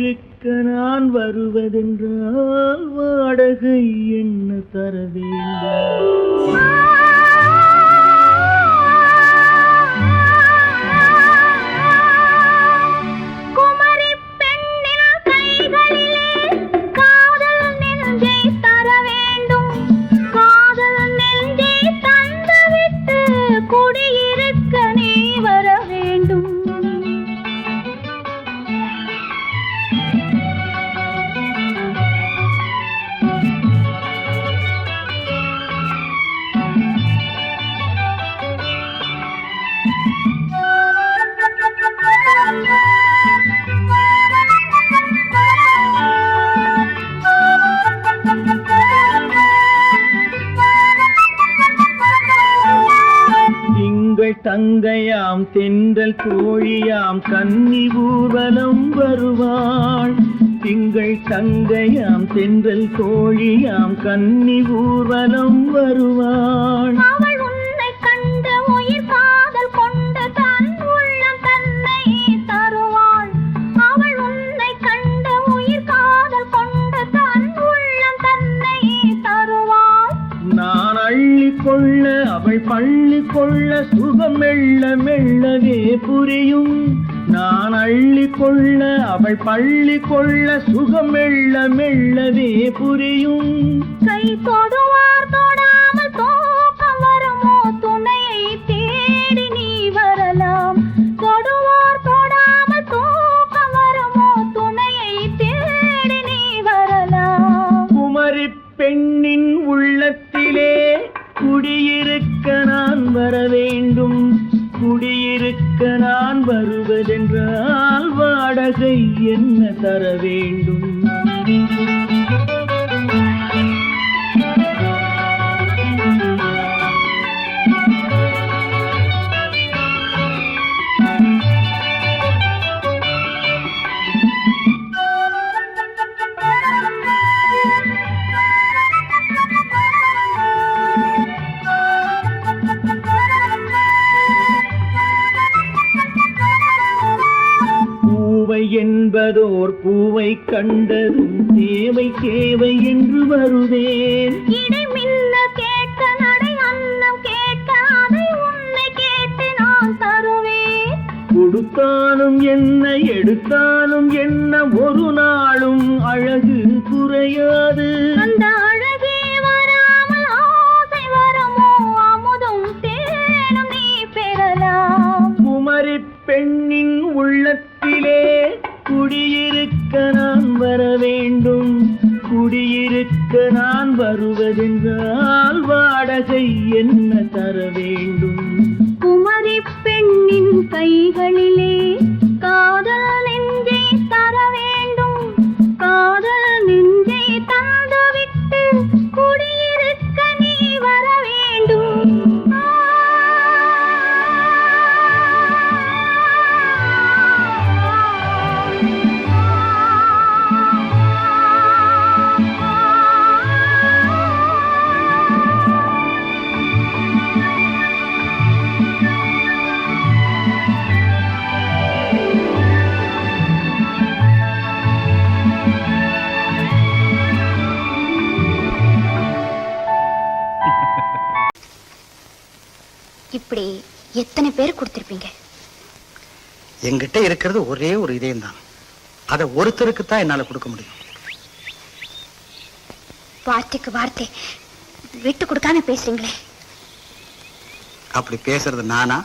குடியிருக்க நான் வருவதென்றால் வாடகை என்ன தர வேண்டும்? தங்கையாம் தென்றல் தோழியாம் கன்னி ஊர்வலம் வருவாள். திங்கள் தங்கையாம் தென்றல் தோழியாம் கன்னி ஊர்வலம் வருவாள். அவள் உன்னை கண்டு உயிர் காதல் கொண்டு தன் உள்ளம் தன்னை தருவாள். அவள் உன்னை கண்டு உயிர் காதல் கொண்டு தன் உள்ளம் தன்னை தருவாள். நான் அள்ளி கொள்ள அவள் பள்ளி கொள்ள சுகம் மெல்ல மெல்லவே புரியும். நான் அள்ளி கொள்ள அவள் பள்ளி கொள்ள சுகம் மெல்ல மெல்லவே புரியும். கை தொடுவார் தொடாமல் தூக்கம் வருமோ துணையை தேடி நீ வரலாம். தொடுவார் தொடாமல் தூக்கம் வருமோ துணையை தேடி நீ வரலாம். குமரி பெண்ணின் உள்ளத்திலே குடியிருக்க நான் வர வேண்டும். குடியிருக்க நான் வருவதென்றால் வாடகை என்ன தர வேண்டும்? என்பதோர் பூவை கண்டதும் தேவை தேவை என்று வருவேன். இடை மின்ன கேட்க நடை அன்னம் கேட்க அதை உன்னை கேட்டு நான் தருவேன். கொடுத்தாலும் என்ன எடுத்தாலும் என்ன ஒரு நாளும் அழகு குறையாது. அந்த அழகே வராமல் ஆசை வரமோ அமுதும் தேனும் நீ பெறலாம். குமரி பெண்ணின் உள்ளத்திலே குடியிருக்க நான் வர வேண்டும். குடியிருக்க நான் வருவதென்றால் வாடகை என்ன தர வேண்டும்? குமரி பெண்ணின் கைகளிலே காதல் நெஞ்சை தர வேண்டும். காதல் நெஞ்சை தந்துவிட்டு குடியிருக்க நீ வர வேண்டும். இப்படி எத்தனை பேர் கொடுத்திருப்பீங்க? என்கிட்ட இருக்கிறது ஒரே ஒரு இதயம் தான். அதை ஒருத்தருக்கு தான் என்னால கொடுக்க முடியும். வார்த்தைக்கு வார்த்தை விட்டு கொடுக்காம பேசுறீங்களே. அப்படி பேசுறது நானா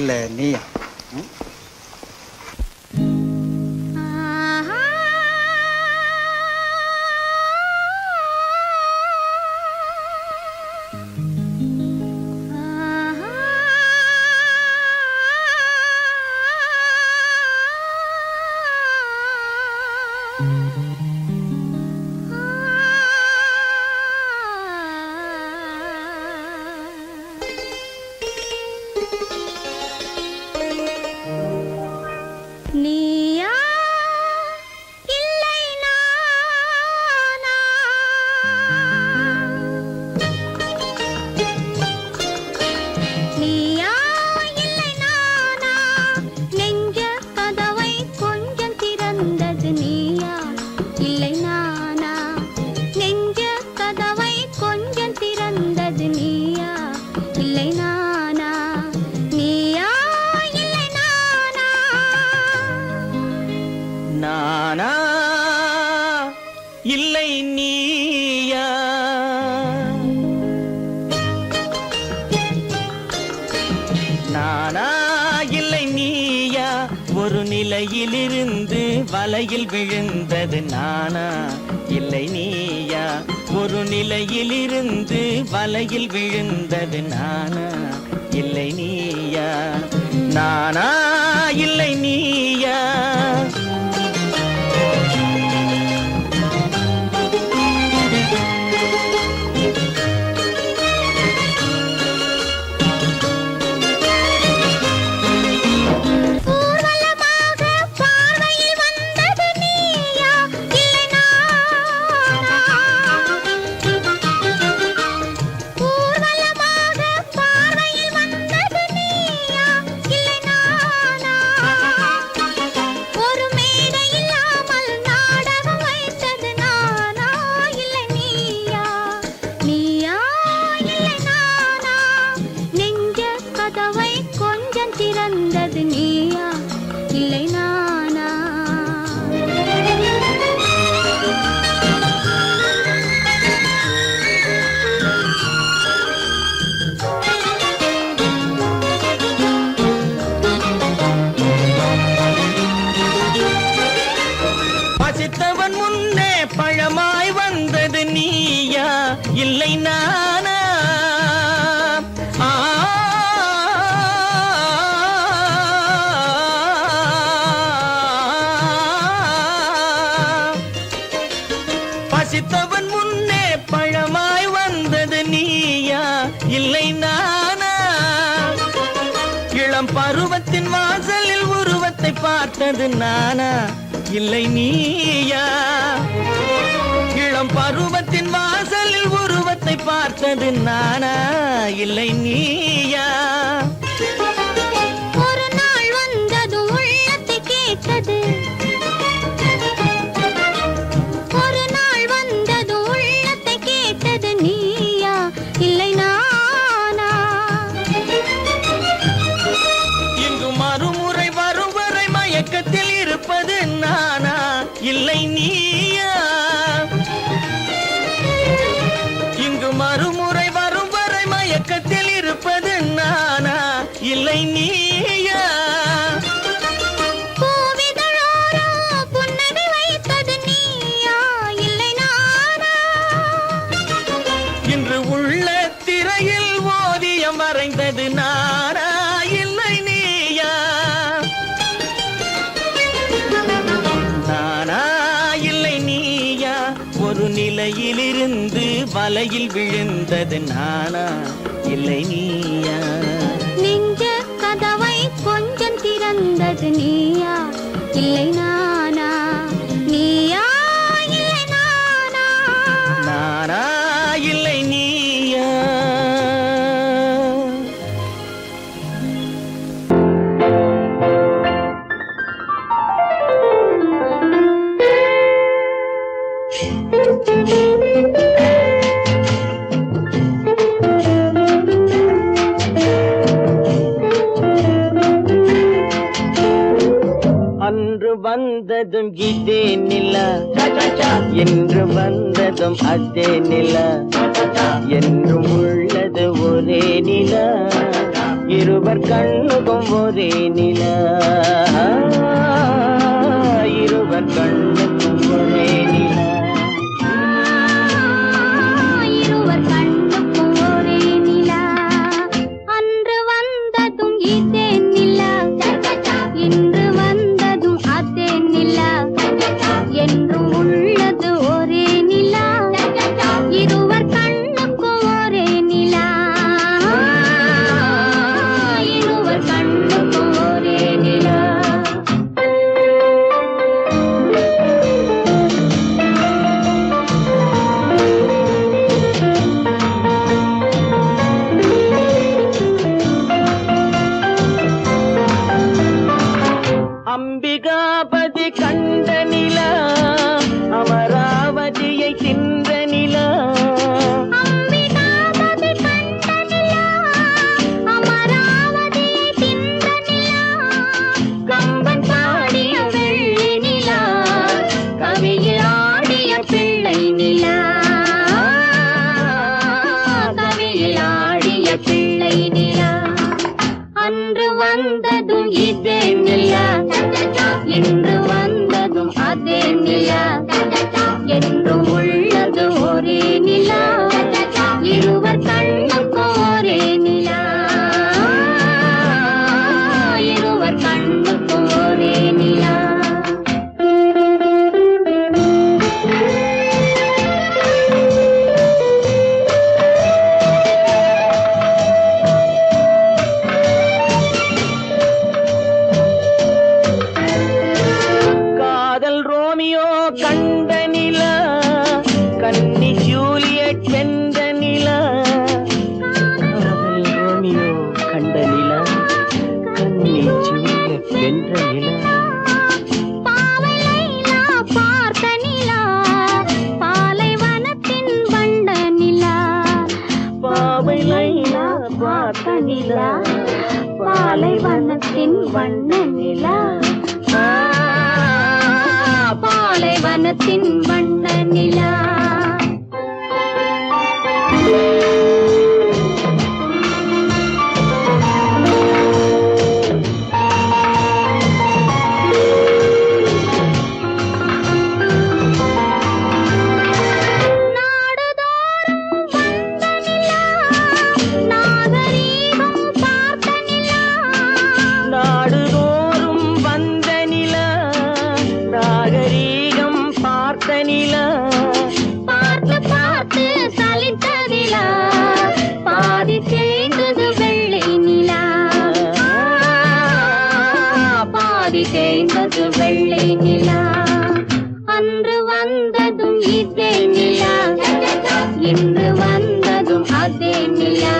இல்ல நீயா? நெஞ்ச கதவை கொஞ்சம் திறந்த நானா இல்லை நீயா? நானா இல்லை நீயா? ஒரு நிலையிலிருந்து வலையில் விழுந்தது நானா இல்லை நீயா? ஒரு நிலையிலிருந்து வலையில் விழுந்தது நானா இல்லை நீயா? நானா இல்லை நீயா? பசித்தவன் முன்னே பழமாய் வந்தது நீயா இல்லை நானா? பசித்தவன் முன்னே பழமாய் வந்தது நீயா இல்லை நானா? இளம் பருவத்தின் வாசலில் உருவத்தை பார்த்தது நானா இல்லை நீயா? இளம் பருவத்தின் வாசலில் உருவத்தை பார்த்தது நானா இல்லை நீயா? ஒரு நாள் வந்தது உள்ளத்தை கேட்டது, ஒரு நாள் வந்தது உள்ளத்தை கேட்டது நீயா இல்லை நானா? இங்கு மறுமுறை வரும் வரை மயக்கத்தில் இருப்பது நானா இல்லை நீயா? இங்கு மறுமுறை வரும் வரை மயக்கத்தில் இருப்பது நானா இல்லை நீயா? பூவிதழோரோ புன்னகை வைத்தது நீயா இல்லை நானா? இன்று உள்ள திரையில் ஓவியம் வரைந்தது நானா இல்லை நீயா? நானா இல்லை நீயா? ஒரு நிலையிலிருந்து வலையில் விழுந்தது நானா இல்லை நீயா? நெஞ்ச கதவை கொஞ்சம் திறந்தது நீயா இல்லை நானா? நீயா இல்லை நானா? நானா இல்லை நீயா? அன்று வந்ததும் இதே நிலா, என்று வந்ததும் அதே நிலா, என்றும் உள்ளது ஒரே நிலா, இருவர் கண்ணுக்கும் ஒரே நிலா, இருவர் கண்ணுக்கும் ஒரே நிலா. இருவர் கண்ணுக்கும் ஒரே நிலா. அன்று வந்ததும் இதே நிலா, இன்று வந்ததும் அதே நிலா, என்றும் உள்ளது ஒரே நிலா, இருவர் கண்ணுக்கும் ஒரே நிலா, இருவர் கண்ணுக்கும் ஒரே நிலா. கண்ட நிலா கன்னி ஜூலியட் வென்ற நிலா காதல் ரோமியோ கண்ட நிலா கன்னி ஜூலியட் வென்ற நிலா பாவை லைலா பார்த்த நிலா பாலைவனத்தின் வண்ண நிலா பாவை லைலா பார்த்த நிலா பாலைவனத்தின் வண்ண நிலா பாலைவனத்தின் வண்ண நிலா தேய்ந்தது வெள்ளை நிலா அன்று வந்ததும் இதே நிலா இன்று வந்ததும் அதே நிலா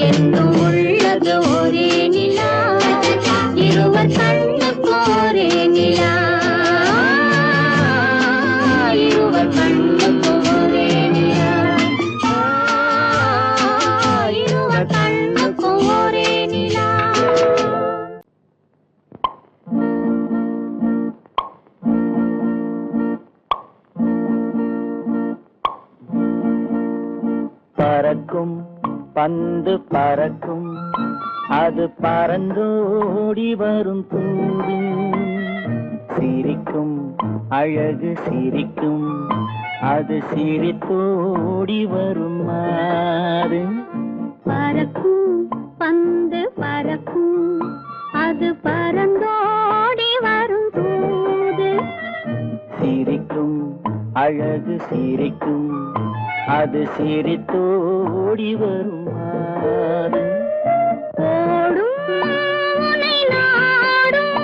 என்றும் உள்ளது ஒரே நிலா இருவர் கண்ணுக்கு ஒரே நிலா இருவர் கண்ணுக்கு ஒரே நிலா இருவர் கண்ணுக்கு ஒரே நிலா பறக்கும் பந்து பறக்கும் அது பறந்தோடி வரும் தூது சிரிக்கும் அழகு சிரிக்கும் அது சிரித்தோடி வரும் மாறு பறக்கும் பந்து பறக்கும் அது பறந்தோடி வரும் தூது சிரிக்கும் அழகு சிரிக்கும் அது சிரித்தோடி வரும் மாறு ஓடும் உன்னை நாடும்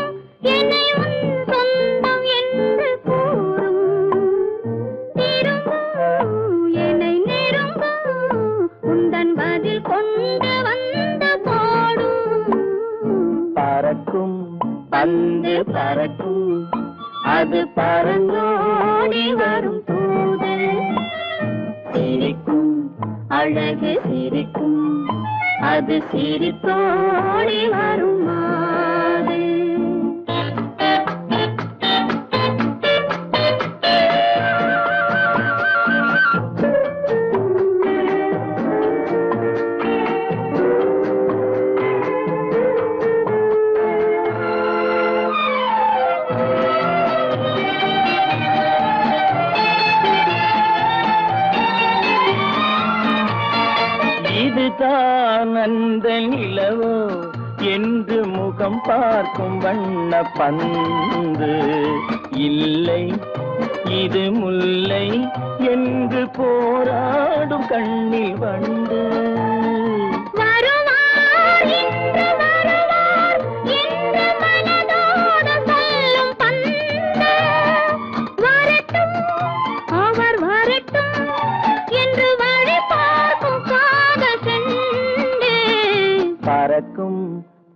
என்னை உன் சொந்தம் என்று கூறும் திரும்பும் என்னை நெருங்கும் உந்தன் பதில் கொண்டு வந்து போடும் பறக்கும் பந்து பறக்கும் அது பறந்தோடி வரும் தூது சிரிக்கும் அழகு சிரிக்கும் அது சிரித்தோடி வரும் மாறு இதுதான் அந்த நிலவோ என்று முகம் பார்க்கும் வண்ண பந்து இல்லை இது முல்லை என்று போராடும் கண்ணில் வண்டு வருவார் இன்று வருவார் என்று மனதோடு சொல்லும் பந்து வரட்டும் அவர் வரட்டும் என்று வழி பார்க்கும் காதல் சென்று பறக்கும்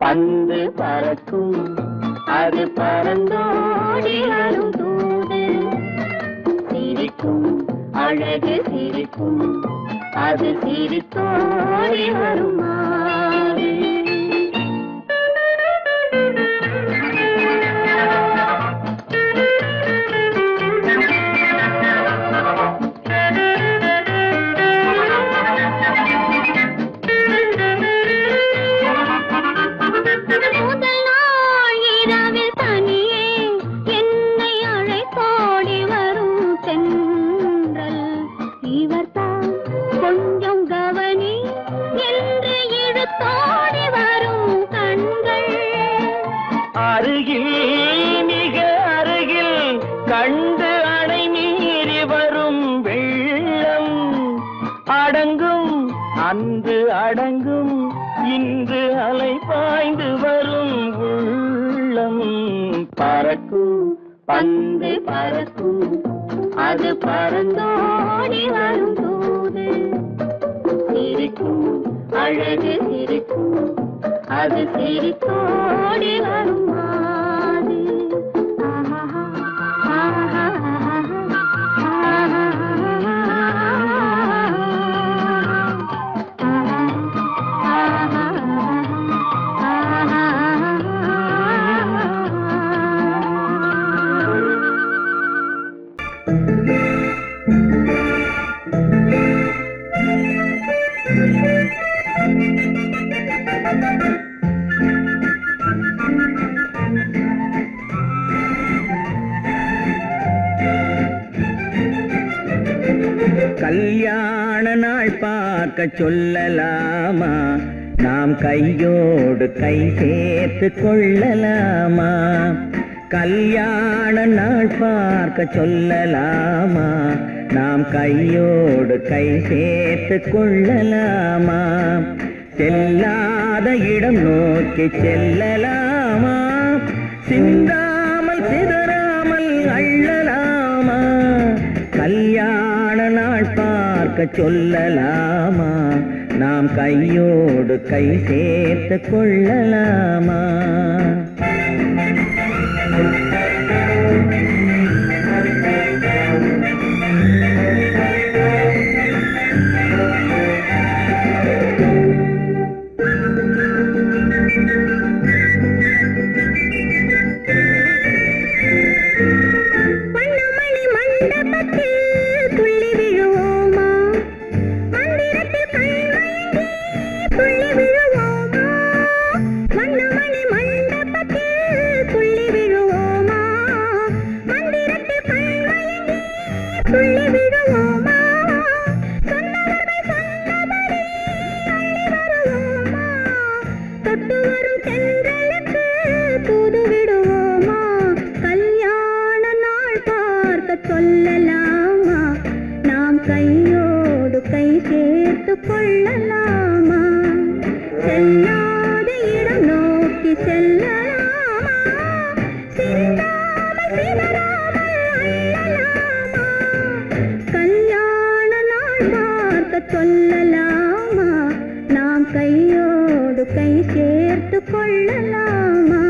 பந்து பறக்கும் அது பறந்தோடி வரும் தூது சிரிக்கும் அழகு சிரிக்கும் அது சிரித்தோடி வரும் மாறு முதல் நாள் இரவில் தனியே என்னை அழைத்தோடி வரும் தென்றல் இவர்தான் கொஞ்சம் கவனி என்று இழுத்தோடி வரும் கண்கள் அருகில் மிக அருகில் கண்டு அணை மீறி வரும் வெள்ளம் அடங்கும் அன்று அடங்கும் இன்று அலை பாய்ந்து வரும் உள்ளம் பறக்கும் பந்து பறக்கும் அது பறந்தோடி வரும் போது சிரிக்கும் அழகு சிரிக்கும் அது சிரித்தோடி வரும் மாது. கல்யாண நாள் பார்க்க சொல்லலாமா, நாம் கையோடு கை சேர்த்து கொள்ளலாமா. கல்யாண நாள் பார்க்க சொல்லலாமா, நாம் கையோடு கை சேர்த்து கொள்ளலாமா. செல்லாத இடம் நோக்கி செல்லலாமா, சிந்தாமல் சிதறாமல் அள்ளலாமா. கல்யாண நாள் பார்க்க சொல்லலாமா, நாம் கையோடு கை சேர்த்து கொள்ளலாமா. சொல்லலாமா, நாம் கையோடு கை சேர்த்து கொள்ளலாமா. செல்லாத இடம் நோக்கி செல்லலாமா, சிந்தாமல் சிதறாமல் அள்ளலாமா. கல்யாண நாள் பார்க்க சொல்லலாமா, நாம் கையோடு கை சேர்த்து கொள்ளலாமா.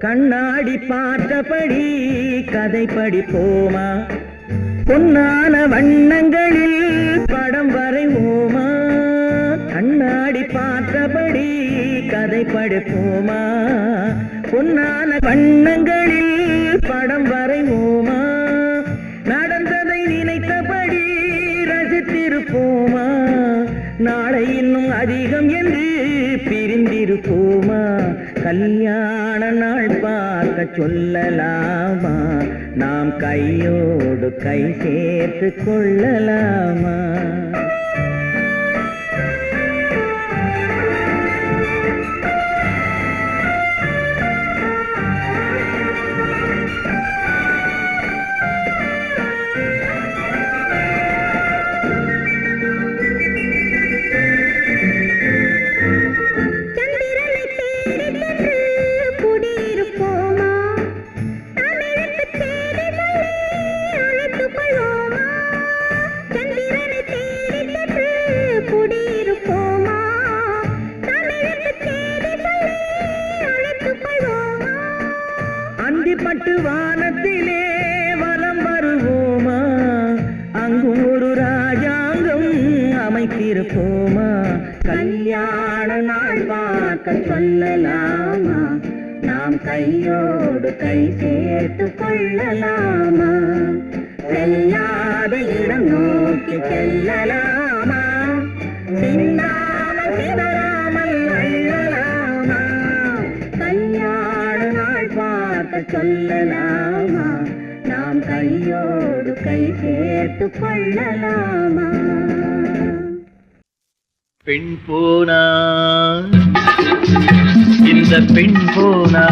கண்ணாடி பார்த்தபடி கதை படிப்போமா, பொன்னான வண்ணங்களில் படம் வரைவோமா. கண்ணாடி பார்த்தபடி கதை படிப்போமா, பொன்னான வண்ணங்களில் படம் வரைவோமா. நடந்ததை நினைத்தபடி ரசித்திருப்போமா, நாளை இன்னும் அதிகம் என்று பிரிந்திருப்போமா. கல்யாண நாள் பார்க்க சொல்லலாமா, நாம் கையோடு கை சேர்த்து கொள்ளலாமா. பட்டு வானத்திலே வலம் வருவோமா, அங்கும் ஒரு ராஜாங்கம் அமைத்திருப்போமா. கல்யாண நாள் பார்க்க சொல்லலாமா, நாம் கையோடு கை சேர்த்து கொள்ளலாமா. செல்லாத இடம் நோக்கி செல்லலாமா, சிந்தாமல் சிதறாமல் அள்ளலாமா. கல்யாண நாள் பார்க்க சொல்லலாமா, நாம் கையோடு கை சேர்த்து கொள்ளலாமா. பெண் போனா இந்த பெண் போனா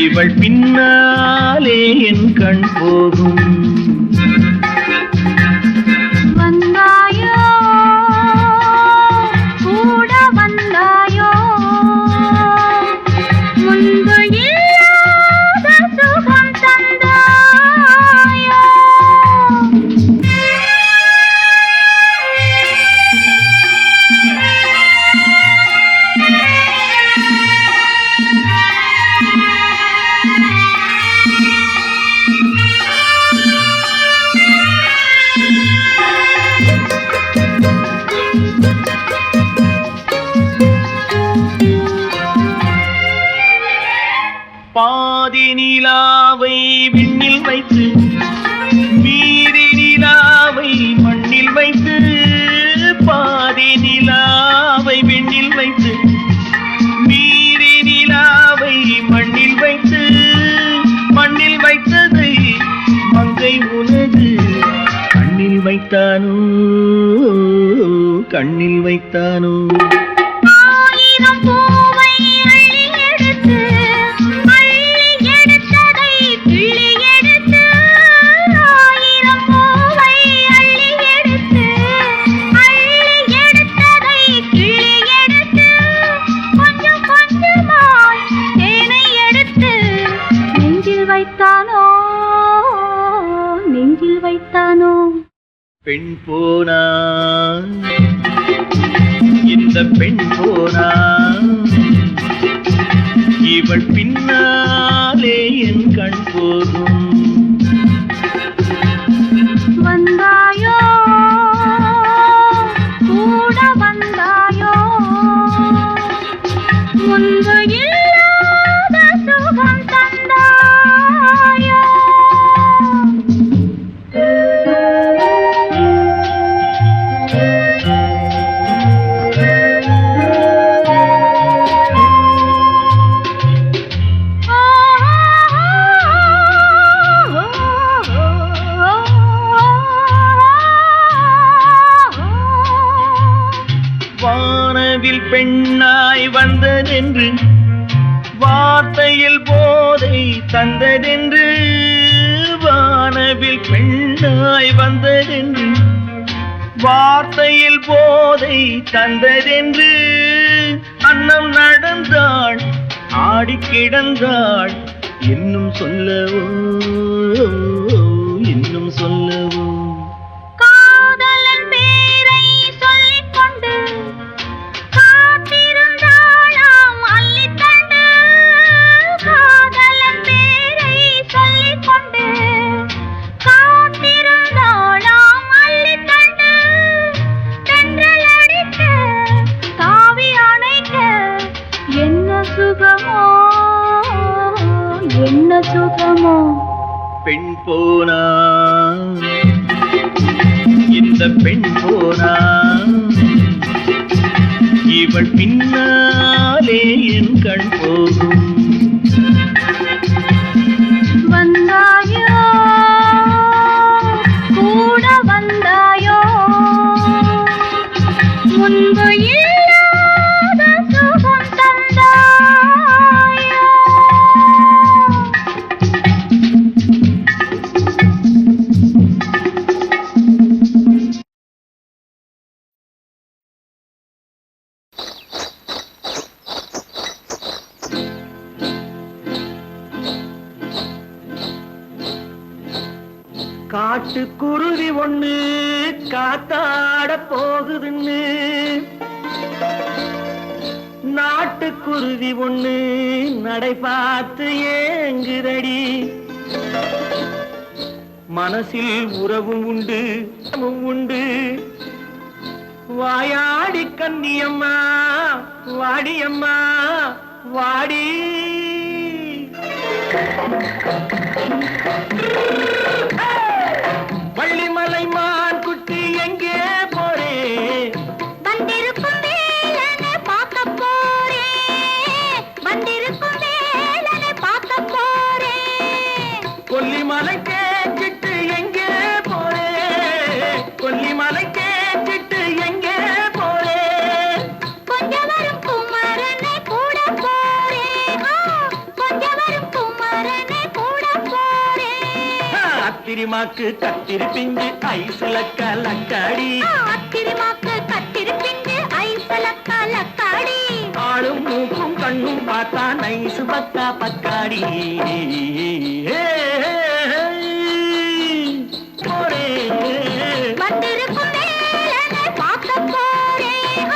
இவள் பின்னாலே என் கண் போகும். வந்தாயோ கூட வந்தாயோ முன்பு இல்லாத சுகம் தந்தாயோ. பாதி நிலாவை விண்ணில் வைத்து மீதி நிலாவை மண்ணில் வைத்து, பாதி நிலாவை விண்ணில் வைத்து மீதி நிலாவை மண்ணில் வைத்து, மண்ணில் வைத்ததை மங்கை உனது கண்ணில் வைத்தானோ, கண்ணில் வைத்தானோ. ஆயிரம் பூவை அள்ளி எடுத்து எடுத்ததை கிள்ளி எடுத்து, ஆயிரம் பூவை அள்ளி எடுத்து எடுத்ததை கிள்ளி எடுத்து, கொஞ்சம் கொஞ்சமாய் தேனை எடுத்து நெஞ்சில் வைத்தானோ, நெஞ்சில் வைத்தானோ. பெண் போனா இந்த பெண் போனா இவள் பின்னாலே என் கண் போகும். வந்தாயோ கூட வந்தாயோ முன்பு இல்லாத சுகம் தந்தாயோ. வானவில் பெண்ணாய் வந்ததென்று வார்த்தையில் போதை தந்ததென்று, வானவில் பெண்ணாய் வந்ததென்று வார்த்தையில் போதை தந்ததென்று, அன்னம் நடந்தாள் ஆடி கிடந்தாள் இன்னும் சொல்லவோ, இன்னும் சொல்லவோ. காதலன் பேரை சொல்லிக் கொண்டு காத்திருந்தாளாம் அள்ளித்தண்டு, காதலன் பேரை சொல்லிக் கொண்டு காத்திருந்தாளாம் அள்ளித்தண்டு, தென்றல் அடிக்க தாவி அணைக்க என்ன சுகமோ, என்ன சுகமோ. பெண் போனா இந்த பெண் போனா இவள் பின்னாலே என் கண் போகும். வந்தாயோ கூட வந்தாயோ முன்பு இல்லாத சுகம் தந்தாயோ. காட்டுக்குருவி ஒண்ணு காத்தாட போகுதுன்னு, நாட்டுக்குருவி ஒண்ணு நடை பார்த்து ஏங்குதடி. மனசில் உறவும் உண்டு உண்டு, வாயாடி கன்னியம்மா வாடியம்மா வாடி. வள்ளிமலை மான் குட்டி எங்கே போறே, வந்திருக்கும் வேலனை பார்க்க போறேன், வந்திருக்கும் வேலனை பார்க்க போறேன். கொல்லிமலை கேட்டுட்டு எங்கே போறே, கொல்லிமலை கேட்டுட்டு எங்கே போறே. கொஞ்சம் ஆத்திரிமாக்கு கத்திரி பிஞ்சு ஐசுல கலக்காடி ஆத்திரிமாக்கு கத்திரி பிஞ்சு ஐசுல கலக்காடி ஆளும் மூக்கும் கண்ணும் பார்த்தா நைசு பக்கா பக்காடி வந்திருக்கும் வேலனை பார்க்க போறேன்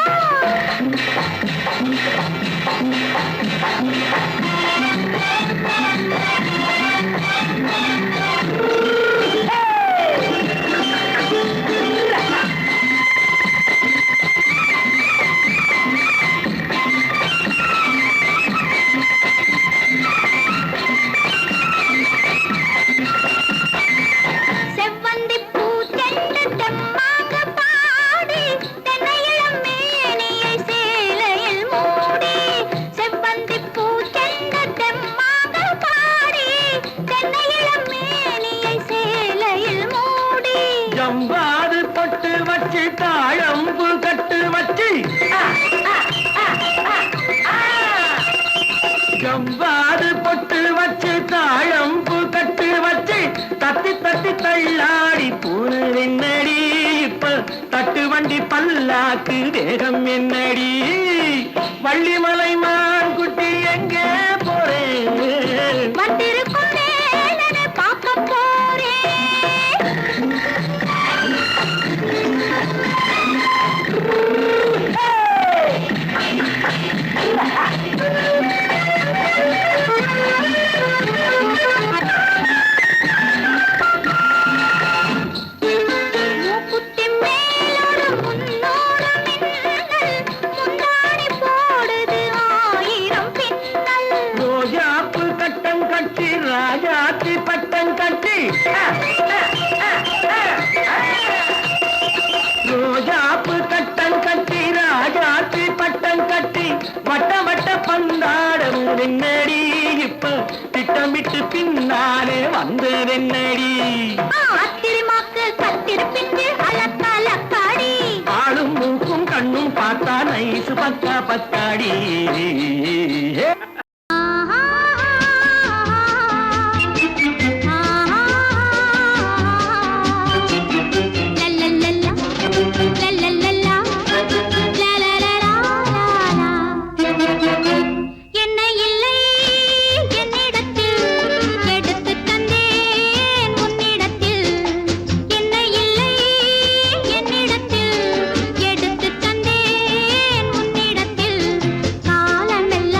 செவ்வந்தி பூ தென்று தெம்மாக பாடி தென்னையிளம் மேனியை சேலையில் மூடி செவ்வந்தி பூ தென்று தெம்மாக பாடி தென்னையிளம் மேனியை சேலையில் மூடி ஜம்பாது பொட்டு வச்சு தாழம்பு கட்டு வச்சு ஜம்பாது பொட்டு வச்சு தாழம்பு கட்டு வச்சு தத்தி தத்தி தள்ளாடி பூனு என்னடி இப்ப தட்டு வண்டி பல்லாக்கு தேகம் என்னடி வள்ளிமலை மான் குட்டி எங்கே போறேன் வந்திருக்கும் வேலனை பார்க்க போறேன் மூக்குத்தி மேலோடு முன்னோடு மின்னல் முந்தாணி போடுது ஆயிரம் பின்னல் ரோஜாப்பு கட்டம் கட்டி ராஜாத்தி பட்டம் கட்டி ரோஜாப்பு கட்டம் கட்டி ராஜாத்தி பட்டம் கட்டி வட்ட வட்ட பந்தாடம் வெண்ணடி இப்ப திட்டமிட்டு பின்னாலே வந்து வெண்ணடி ஆத்திரிமாக்கு கத்திரி பிஞ்சு அலக்கலக்காடி ஆளும் மூக்கும் கண்ணும் பார்த்தா நைசு பக்கா பக்காடி என்னை இல்லை என்னிடத்தில் எடுத்து தந்தேன் உன்னிடத்தில் என்னை இல்லை என்னிடத்தில் எடுத்து தந்தேன் உன்னிடத்தில் காலமெல்லாம்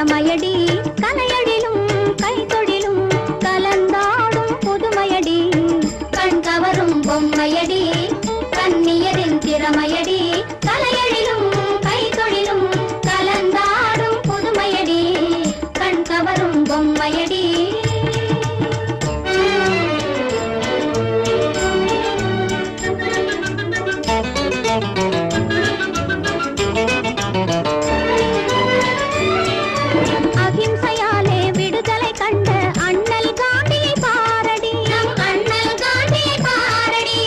திறமையடி கலையழிலும் கைத்தொழிலும் கலந்தாடும் புதுமையடி கண் கவரும் பொம்மையடி கண்ணியரின் திறமையடி கலையழிலும் கைத்தொழிலும் கலந்தாடும் புதுமையடி கண் கவரும் பொம்மையடி அகிம்சையாலே விடுதலை கண்ட அண்ணல் காந்தியை பாரடி நம் அண்ணல் காந்தியை பாரடி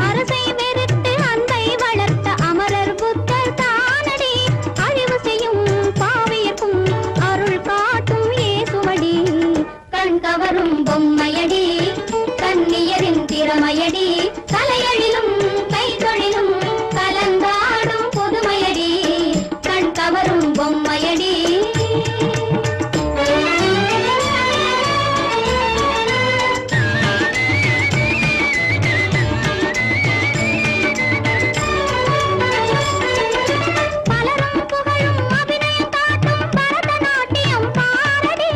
அரசை வெறுத்து அன்பை வளர்த்த அமரர் புத்தர் தானடி அழிவு செய்யும் பாவியக்கும் அருள் காட்டும் ஏசுவடி கண் கவரும் பொம்மையடி கண்ணியரின் திறமையடி கலையழிலும் கைத்தொழிலும் கலந்தாடும் புதுமையடி கண் கவரும் பொம்மையடி பலரும் புகழும் அபிநயம் காட்டும் பரதநாட்டியம் பாரடி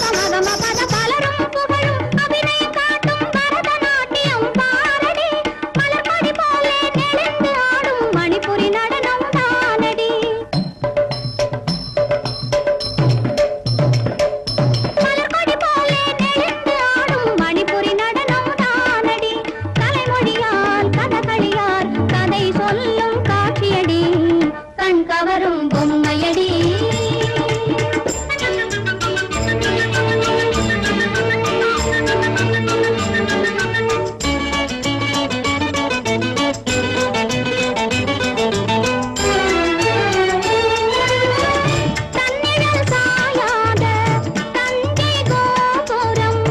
பலரும் புகழும் அபிநயம் காட்டும் பரதநாட்டியம் பாரடி மலர்கொடி போலே நெளிந்து ஆடும் மணிப்புரி நடனம் தானடி மலர்கொடி போலே நெளிந்து ஆடும் மணிப்புரி நடனம் தானடி கலைமொழியால் கதகளியார் கதை சொல்லும் காட்சியடி கண் கவரும் பொம்மையடி தன்னிழல் சாயாத தஞ்சை கோபுரம்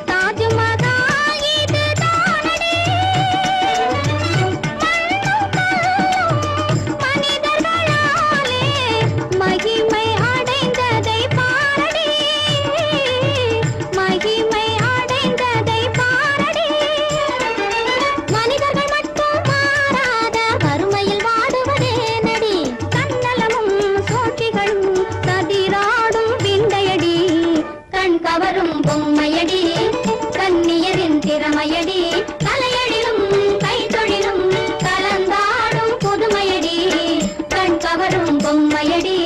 தாஜ்மஹால் இது தானடி மனிதர்களாலே மகிமை அடைந்ததை பாரடி மகிமை அடைந்ததை பாரடி மனிதர்கள் மட்டும் மாறாத வறுமையில் வாடுவதே நடி தன்னலமும் சோற்றிகளும் கதிராடும் விந்தையடி கண் கவரும் பொம்மையடி கண்ணியரின் திறமையடி கலையழிலும் கைத்தொழிலும் கலந்தாடும் புதுமையடி கண் கவரும் பொம்மையடி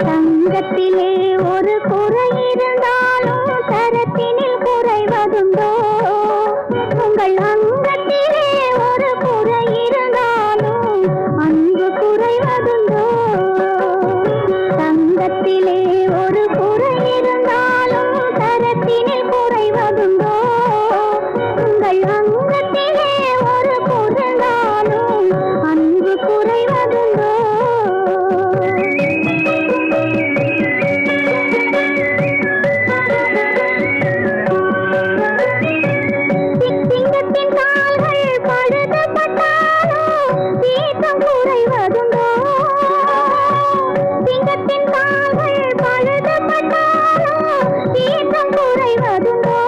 தங்கத்திலே ஒரு குறை இருந்தாலும் தரத்தினில் குறைவதுண்டோ உங்கள் அங்கத்திலே ஒரு குறை இருந்தாலும் அன்பு குறைவதுண்டோ தங்கத்திலே ஒரு குறை இருந்தாலும் தரத்தினில் குறைவதுண்டோ உங்கள் அங்கத்திலே ஒரு குறைந்தாலும் அன்பு குறைவதுண்டோ சிங்கத்தின் கால்கள் பழுதுபட்டாலோ சீற்றம் குறைவதுண்டோ சிங்கத்தின் கால்கள் பழுதுபட்டாலோ சீற்றம் குறைவதுண்டோ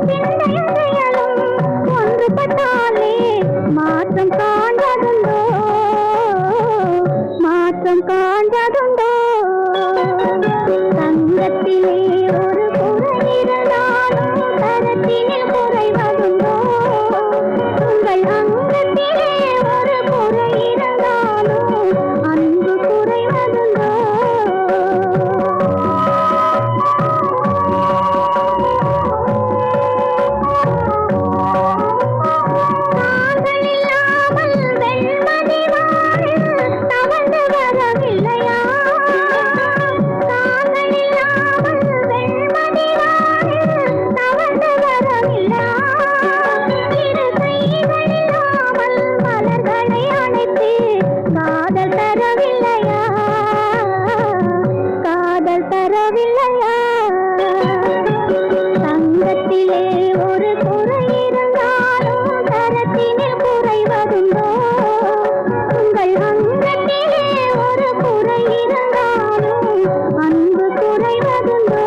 சிந்தையும் செயலும் ஒன்றுபட்டாலே மாற்றம் காண்பதுண்டோ மாற்றம் காண்பதுண்டோ தங்கத்திலே ஒரு குறை இருந்தாலும் தரத்தினில் குறைவதுண்டோ உங்கள் அங்கத்திலே ஒரு குறை இருந்தாலும் அன்பு குறைவதுண்டோ கால்கள் இல்லாமல் வெண்மதி வாழ தவழ்ந்து வரவில்லையா கால்கள் இல்லாமல் வெண்மதி வாழ இருந்தாலும் அன்பு குறைவதுண்டோ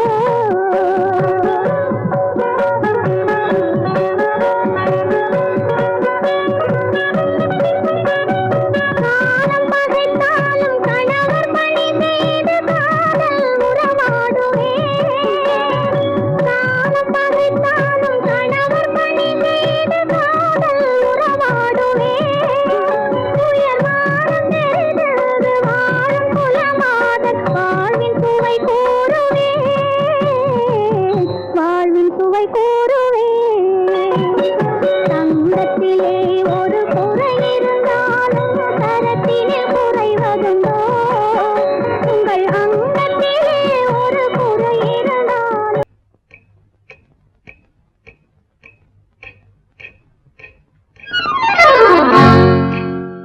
காலம் பகைத்தாலும் கணவர் பணி செய்து காதல் உறவாடுவே காலம் பகைத்தாலும் கணவர் பணி செய்து காதல் உறவாடுவே உயர் வாரம் தெரிந்தது வாழும் குலமாதன் வாழ்வின் சுவை கூறுவே வாழ்வின் சுவை கூறுவே தங்கத்திலே ஒரு குறை இருந்தாலும் தரத்திலே குறைவதுண்டோ உங்கள் அங்கத்திலே ஒரு குறை இருந்தாலும்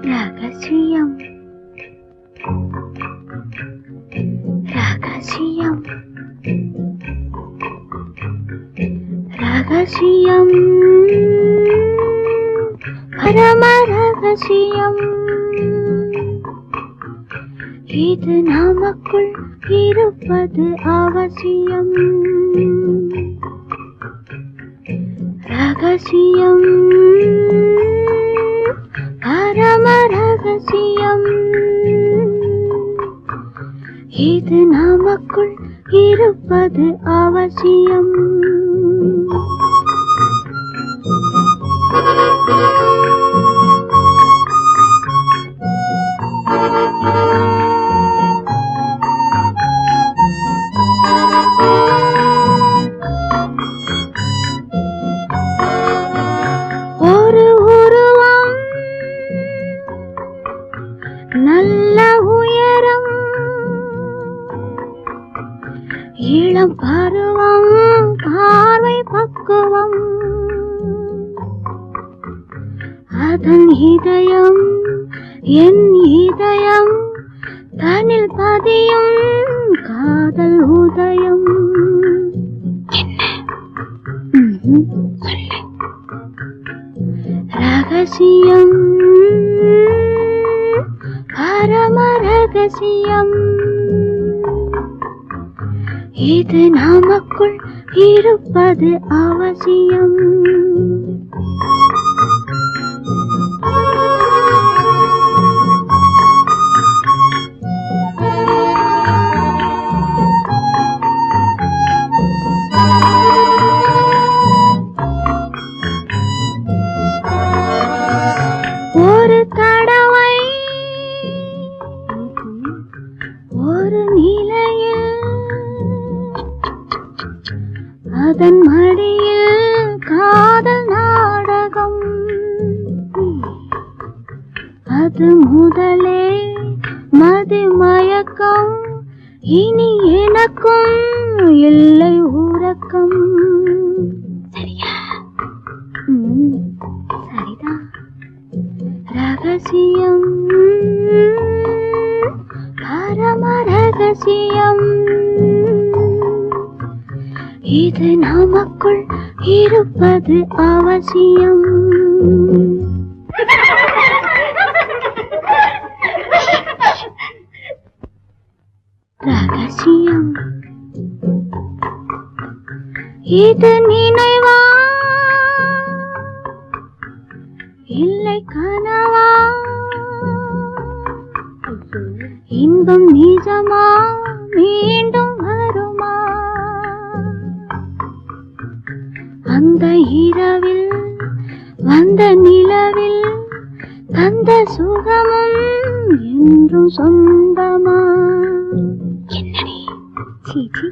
ரகசியம் ரகசியம் ரகசியம் பரம ரகசியம் இது நமக்குள் இருப்பது அவசியம் ரகசியம் பரம ரகசியம் இது நமக்குள் இருப்பது அவசியம் ஒரு உருவம் நல்ல உயரம் இளம் பருவம் பார்வை பக்குவம் அதன் இதயம் என் இதயம் தனில் பதியும் காதல் உதயம் ரகசியம் பரம ரகசியம் இது நமக்குள் இருப்பது அவசியம் ஒரு தடவை ஒரு நிலையில் அதன் மடியில் காதல் நாடகம் அது முதலே மதிமயக்கம் இனி எனக்கும் இல்லை உறக்கம் சரியா சரிதான் ரகசியம் பரம ரகசியம் இது நமக்குள் இருப்பது அவசியம் ரகசியம் இது நினைவா இல்லை கனவா இன்பம் நிஜமா மீண்டும் வருமா அந்த இரவில் வந்த நிலவில் தந்த சுகமும் என்றும் சொந்தமா என்னடி சீச்சி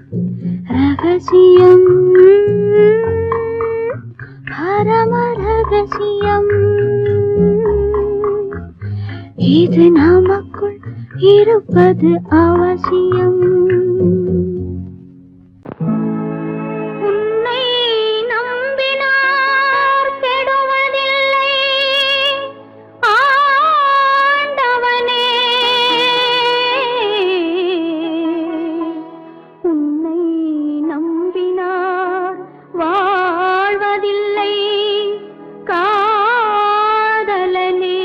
ரகசியம் பரம ரகசியம் இது நமக்குள் இருப்பது அவசியம் உன்னை நம்பினார் கெடுவதில்லை ஆண்டவனே உன்னை நம்பினார் வாழ்வதில்லை காதலனே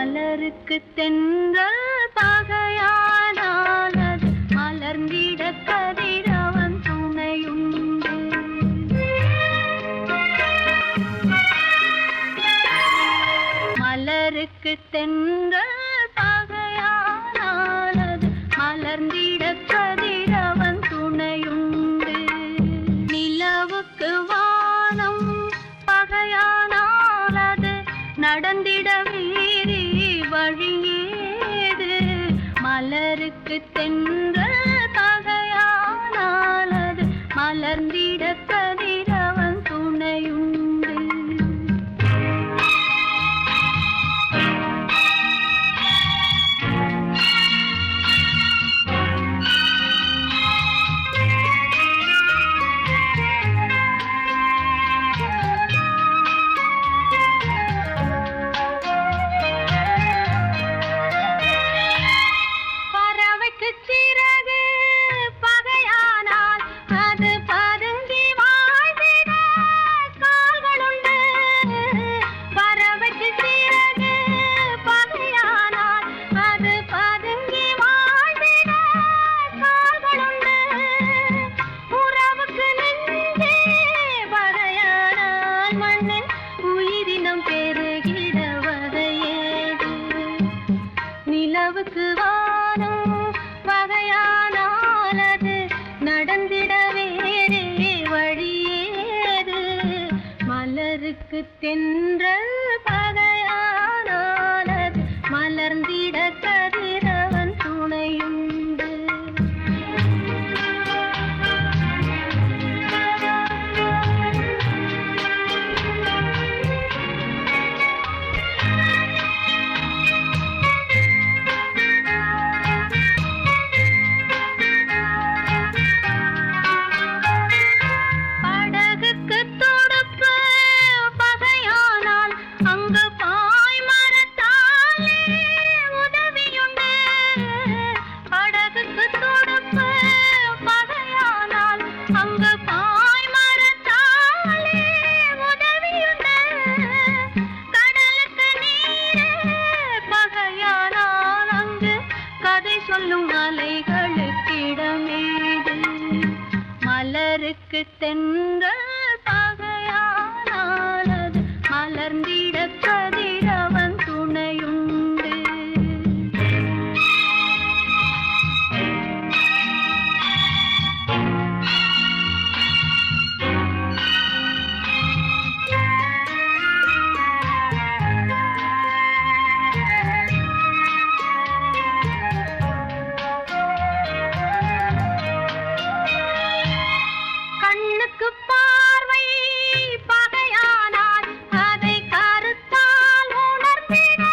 மலருக்கு தென்றல் பகையானால் அது மலர்ந்திட கதிரவன் துணையுண்டு. மலருக்கு தென்றல் பகையானால் அது மலர்ந்திட கதிரவன் துணையுண்டு. நிலவுக்கு வானம் பகையானால் அது நடந்திட வீரி வழியேது. மலருக்கு தென்றல் பகையானால் அது மலர்ந்திட கதிரவன் துணையுண்டு. சிறகு பகையானால் அது பதுங்கி வாழ்ந்திட கால்களுண்டு. பறவைக்கு சிறகு பகையானால் அது பதுங்கி வாழ்ந்திட கால்களுண்டு. உறவுக்கு நெஞ்சே பகையானால் மண்ணின் உயிரினம் பெருகிட வகையேது. நிலவுக்கு வானம் பகையானால் அது நடந்திட வேறே வழியேது. மலருக்கு தென்றல் பகையானால் அது மலர்ந்திட கதிரவன் துணையுண்டு. சொல்லும் அலைகளுக்கிடமேது. மலருக்கு தென்றல் பகையானால் அது மலர்ந்திட கதிரவன் துணையுண்டு. பார்வை பகையானால் அதை கருத்தால் உணர்த்திட